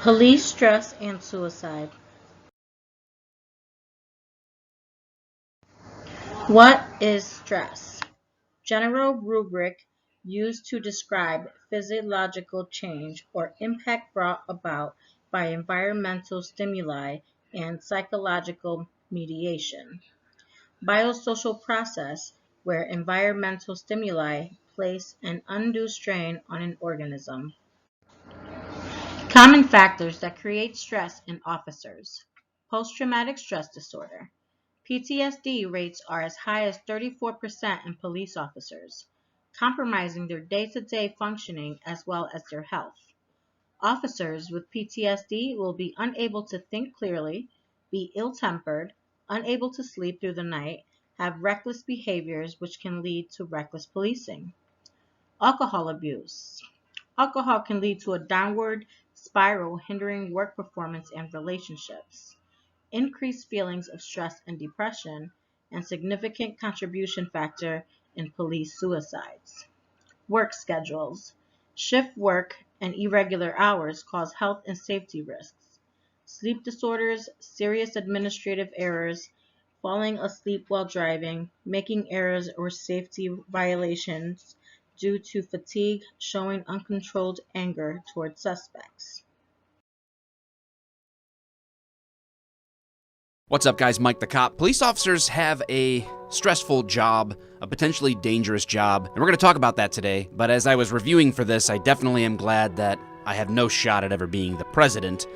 Police stress and suicide. What is stress? General rubric used to describe physiological change or impact brought about by environmental stimuli and psychological mediation. Biosocial process where environmental stimuli place an undue strain on an organism. Common factors that create stress in officers. Post-traumatic stress disorder. PTSD rates are as high as 34% in police officers, compromising their day-to-day functioning as well as their health. Officers with PTSD will be unable to think clearly, be ill-tempered, unable to sleep through the night, have reckless behaviors which can lead to reckless policing. Alcohol abuse. Alcohol can lead to a downward spiral hindering work performance and relationships, increased feelings of stress and depression, and significant contribution factor in police suicides. Work schedules. Shift work and irregular hours cause health and safety risks. Sleep disorders, serious administrative errors, falling asleep while driving, making errors or safety violations due to fatigue, showing uncontrolled anger toward suspects. What's up, guys? Mike the Cop. Police officers have a stressful job, a potentially dangerous job, and we're going to talk about that today. But as I was reviewing for this, I definitely am glad that I have no shot at ever being the president,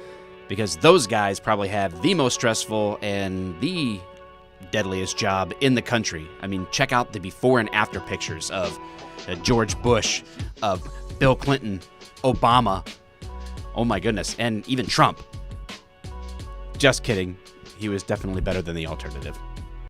because those guys probably have the most stressful and the deadliest job in the country. I mean, check out the before and after pictures of George Bush, of Bill Clinton, Obama, oh my goodness, and even Trump. Just kidding. He was definitely better than the alternative.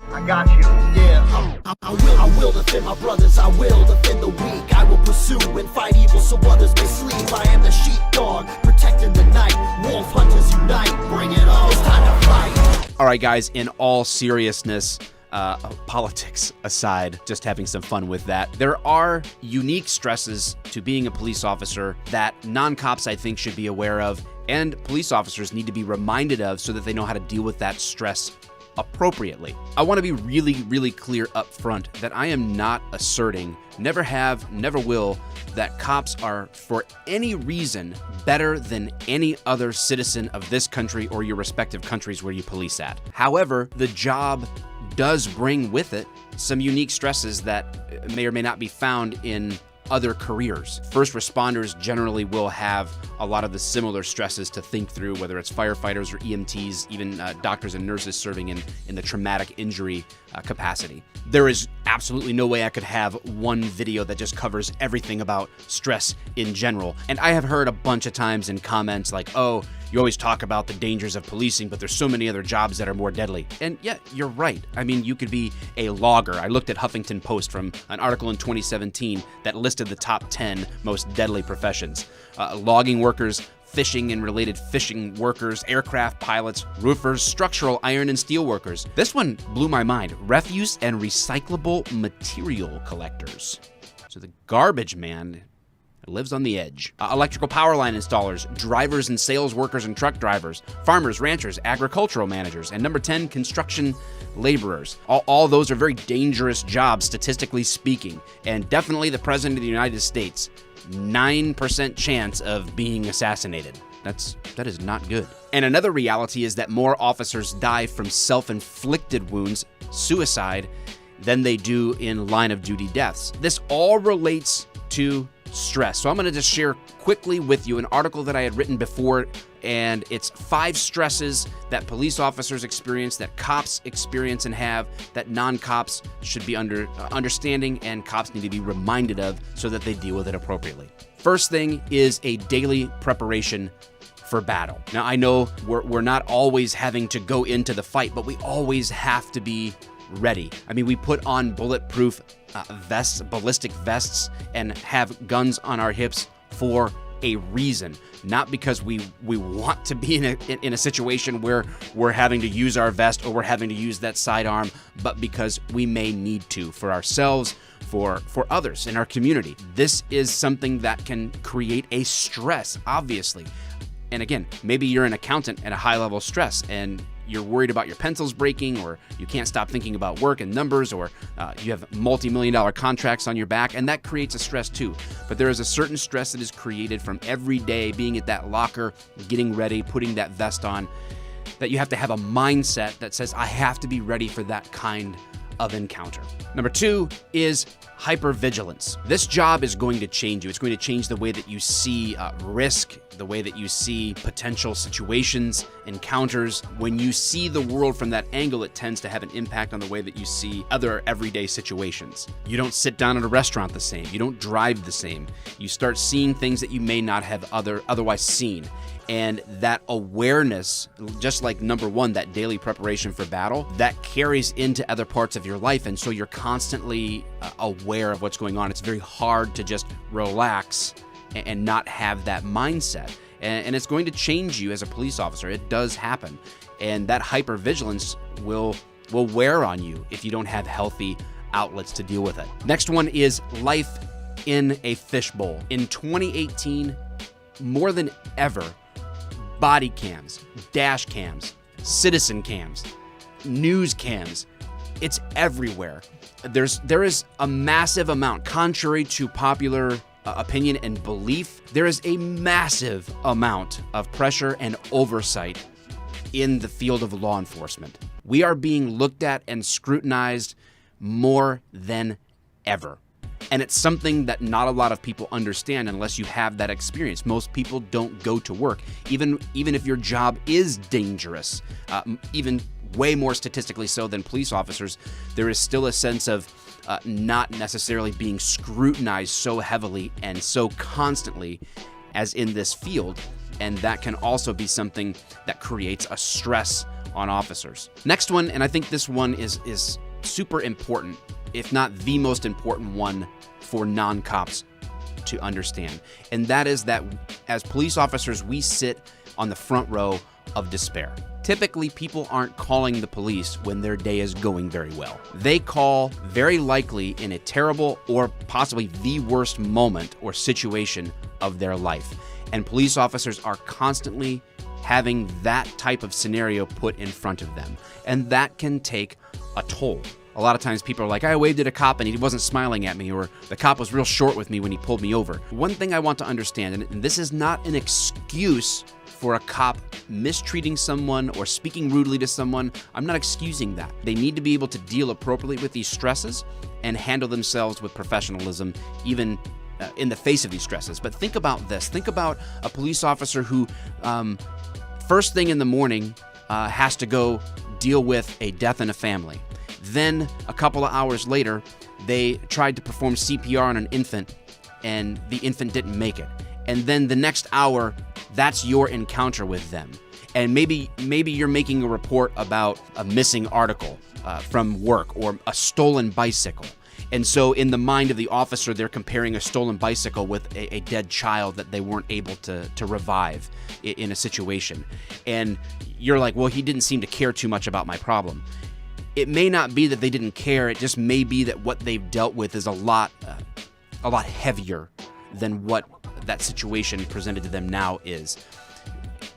I got you. Yeah, I will defend my brothers. I will defend the weak. I will pursue and fight evil so others may sleep. I am the sheepdog, protecting the night. Wolf hunters unite. Bring it on. It's time to fight. All right, guys, in all seriousness, politics aside, just having some fun with that, there are unique stresses to being a police officer that non-cops, I think, should be aware of, and police officers need to be reminded of so that they know how to deal with that stress appropriately. I want to be really, really clear up front that I am not asserting, never have, never will, that cops are for any reason better than any other citizen of this country or your respective countries where you police at. However, the job does bring with it some unique stresses that may or may not be found in other careers. First responders generally will have a lot of the similar stresses to think through, whether it's firefighters or EMTs, even doctors and nurses serving in the traumatic injury capacity. There is absolutely no way I could have one video that just covers everything about stress in general. And I have heard a bunch of times in comments like, oh, you always talk about the dangers of policing, but there's so many other jobs that are more deadly. And yeah, you're right. I mean, you could be a logger. I looked at Huffington Post from an article in 2017 that listed the top 10 most deadly professions. Logging workers, fishing and related fishing workers, aircraft pilots, roofers, structural iron and steel workers. This one blew my mind. Refuse and recyclable material collectors. So the garbage man lives on the edge. Electrical power line installers, drivers and sales workers and truck drivers, farmers, ranchers, agricultural managers, and number 10, construction laborers. All those are very dangerous jobs, statistically speaking, and definitely the President of the United States, 9% chance of being assassinated. That is not good. And another reality is that more officers die from self-inflicted wounds, suicide, than they do in line of duty deaths. This all relates to stress. So I'm going to just share quickly with you an article that I had written before, and it's 5 stresses that police officers experience, that cops experience and have, that non-cops should be understanding and cops need to be reminded of so that they deal with it appropriately. First thing is a daily preparation for battle. Now, I know we're not always having to go into the fight, but we always have to be ready. I mean, we put on bulletproof vests, ballistic vests, and have guns on our hips for a reason, not because we want to be in a situation where we're having to use our vest or we're having to use that sidearm, but because we may need to for ourselves, for others in our community. This is something that can create a stress, obviously. And again, maybe you're an accountant at a high level of stress and you're worried about your pencils breaking, or you can't stop thinking about work and numbers, or you have multi-million-dollar contracts on your back, and that creates a stress too. But there is a certain stress that is created from every day being at that locker, getting ready, putting that vest on, that you have to have a mindset that says, I have to be ready for that kind of encounter. Number 2 is hypervigilance. This job is going to change you. It's going to change the way that you see risk, the way that you see potential situations, encounters. When you see the world from that angle, it tends to have an impact on the way that you see other everyday situations. You don't sit down at a restaurant the same. You don't drive the same. You start seeing things that you may not have otherwise seen. And that awareness, just like number 1, that daily preparation for battle, that carries into other parts of your life. And so you're constantly aware of what's going on. It's very hard to just relax and not have that mindset. And it's going to change you as a police officer. It does happen. And that hypervigilance will wear on you if you don't have healthy outlets to deal with it. Next one is life in a fishbowl. In 2018, more than ever, body cams, dash cams, citizen cams, news cams, it's everywhere. There is a massive amount, contrary to popular opinion and belief, there is a massive amount of pressure and oversight in the field of law enforcement. We are being looked at and scrutinized more than ever. And it's something that not a lot of people understand unless you have that experience. Most people don't go to work, even if your job is dangerous, even way more statistically so than police officers. There is still a sense of not necessarily being scrutinized so heavily and so constantly as in this field. And that can also be something that creates a stress on officers. Next one, and I think this one is super important, if not the most important one for non-cops to understand. And that is that as police officers, we sit on the front row of despair. Typically, people aren't calling the police when their day is going very well. They call very likely in a terrible or possibly the worst moment or situation of their life. And police officers are constantly having that type of scenario put in front of them. And that can take a toll. A lot of times people are like, I waved at a cop and he wasn't smiling at me, or the cop was real short with me when he pulled me over. One thing I want to understand, and this is not an excuse for a cop mistreating someone or speaking rudely to someone. I'm not excusing that. They need to be able to deal appropriately with these stresses and handle themselves with professionalism, even in the face of these stresses. But think about this. Think about a police officer who first thing in the morning has to go deal with a death in a family. Then a couple of hours later, they tried to perform CPR on an infant and the infant didn't make it. And then the next hour, that's your encounter with them. And maybe you're making a report about a missing article from work or a stolen bicycle. And so in the mind of the officer, they're comparing a stolen bicycle with a dead child that they weren't able to revive in a situation. And you're like, well, he didn't seem to care too much about my problem. It may not be that they didn't care. It just may be that what they've dealt with is a lot heavier than what that situation presented to them now is.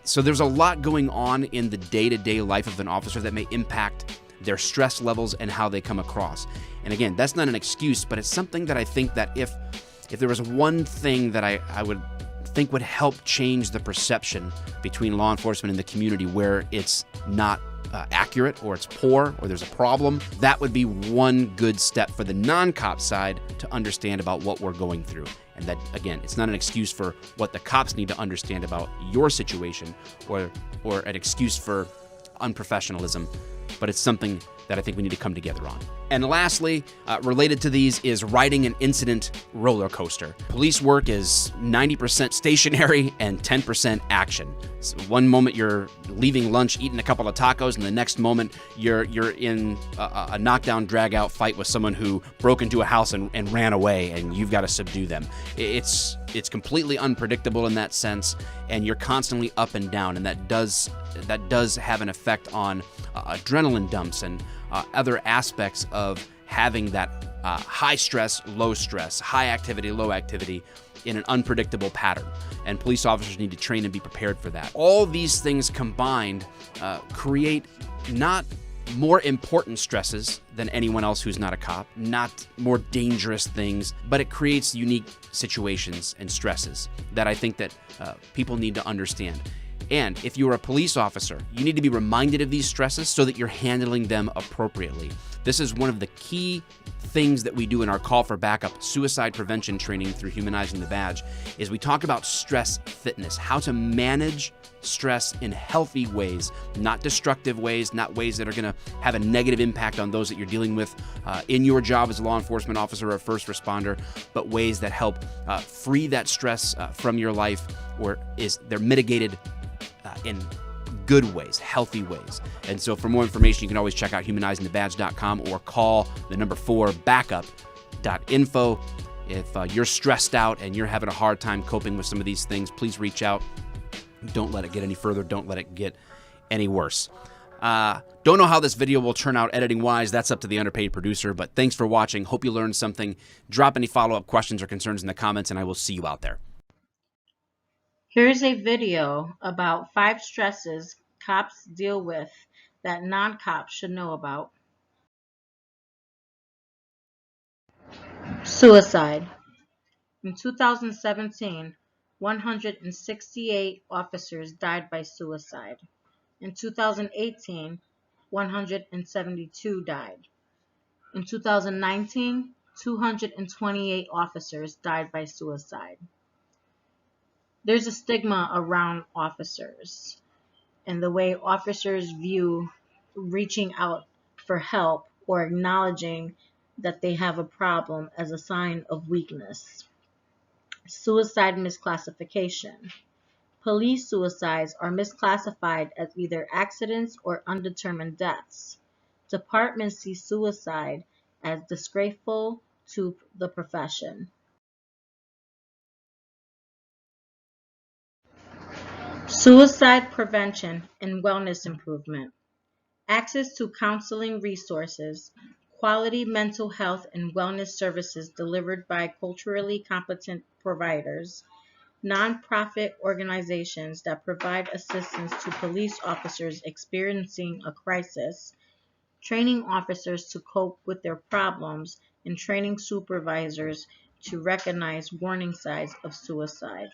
So there's a lot going on in the day-to-day life of an officer that may impact their stress levels and how they come across. And again, that's not an excuse, but it's something that I think that if there was one thing that I would think would help change the perception between law enforcement and the community where it's not accurate or it's poor or there's a problem, that would be one good step for the non-cop side to understand about what we're going through. And that, again, it's not an excuse for what the cops need to understand about your situation or an excuse for unprofessionalism, but it's something that I think we need to come together on. And lastly, related to these is riding an incident roller coaster. Police work is 90% stationary and 10% action. So one moment you're leaving lunch, eating a couple of tacos, and the next moment you're in a knockdown, drag-out fight with someone who broke into a house and ran away, and you've got to subdue them. It's completely unpredictable in that sense, and you're constantly up and down, and that does have an effect on adrenaline dumps and other aspects of having that high stress, high activity, low activity in an unpredictable pattern. And police officers need to train and be prepared for that. All these things combined create not more important stresses than anyone else who's not a cop, not more dangerous things, but it creates unique situations and stresses that I think that people need to understand. And if you're a police officer, you need to be reminded of these stresses so that you're handling them appropriately. This is one of the key things that we do in our call for backup suicide prevention training through Humanizing the Badge is we talk about stress fitness, how to manage stress in healthy ways, not destructive ways, not ways that are going to have a negative impact on those that you're dealing with in your job as a law enforcement officer or a first responder, but ways that help free that stress from your life, or they're mitigated in good ways, healthy ways. And so for more information, you can always check out humanizingthebadge.com or call the number 4 backup.info. If you're stressed out and you're having a hard time coping with some of these things, please reach out. Don't let it get any further. Don't let it get any worse. Don't know how this video will turn out editing-wise. That's up to the underpaid producer, but thanks for watching. Hope you learned something. Drop any follow-up questions or concerns in the comments, and I will see you out there. Here's a video about 5 stresses cops deal with that non-cops should know about. Suicide. In 2017, 168 officers died by suicide. In 2018, 172 died. In 2019, 228 officers died by suicide. There's a stigma around officers and the way officers view reaching out for help or acknowledging that they have a problem as a sign of weakness. Suicide misclassification. Police suicides are misclassified as either accidents or undetermined deaths. Departments see suicide as disgraceful to the profession. Suicide prevention and wellness improvement. Access to counseling resources, quality mental health and wellness services delivered by culturally competent providers, nonprofit organizations that provide assistance to police officers experiencing a crisis, training officers to cope with their problems, and training supervisors to recognize warning signs of suicide.